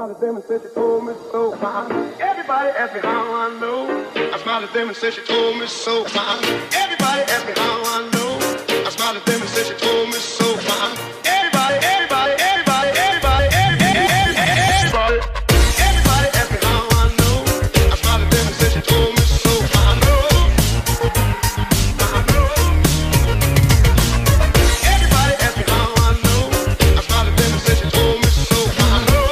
smiled at them and said she told me so. Everybody asked me how I know. I smiled at them and said she told me so. Everybody asked me how I know. I smiled at them and said she told me so. Everybody, everybody, everybody, everybody, everybody, everybody asked me how I know. I smiled at them and said she told me so. I know. Everybody asked me how I know. I smiled at them and said she told me so. I know.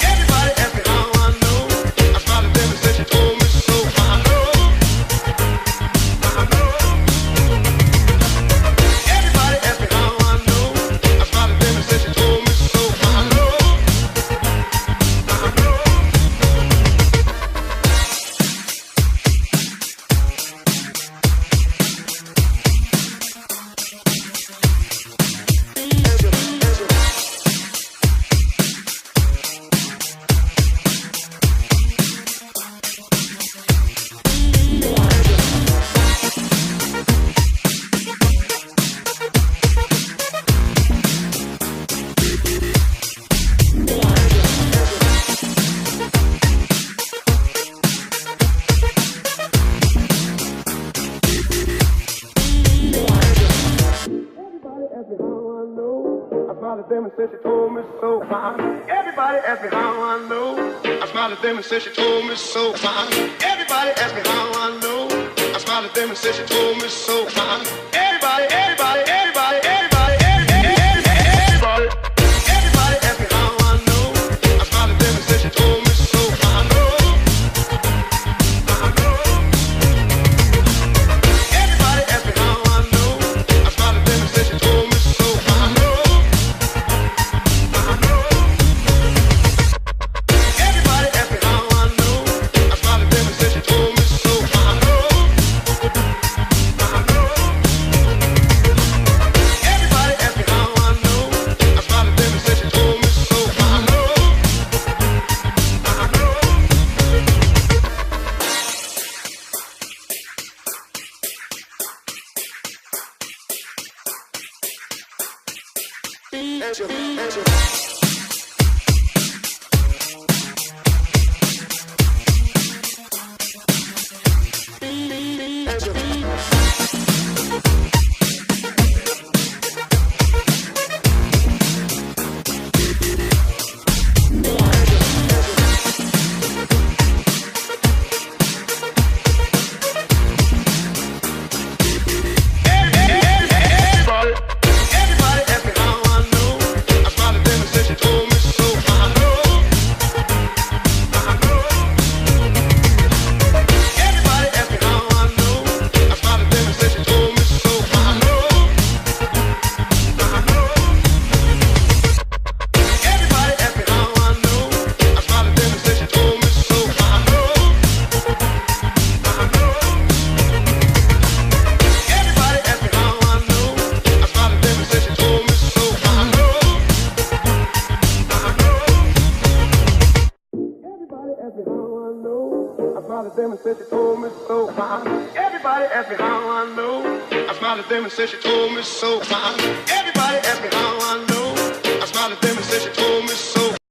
Everybody asked me how I know. I smiled at them and said she told me so. I know. Everybody asked me how I know. I smiled at them and said she told me so. I know. Them and said she told me so. Everybody asked me how I know. I smiled at them and said she told me so. Everybody asked me how I know. I smiled at them and said she told me so. Everybody, everybody, everybody, everybody, everybody, everybody asked me how I know. I smiled at them and said she told me so. I know. Everybody asked me how I know. I smiled at them and said she told me so. I know. Everybody asked me how I know. I smiled at them and said she told me so. I know. Everybody asked me how I know. I smiled at them and said she told me so. I know. Everybody asked me how I know. I smiled at them and said she told me so. I know. Everybody asked me how I know. I smiled at them and said she told me so. I know. Everybody asked me how I know. I smiled at them and said she told me so. I know. Everybody asked me how I know. I smiled at them and said she told me so. I know. Everybody asked me how I know. I smiled at them and said she told me so. Everybody asked me how I know. I smiled at them and said she told me so. Everybody asked me how I know. I smiled at them and said she told me so.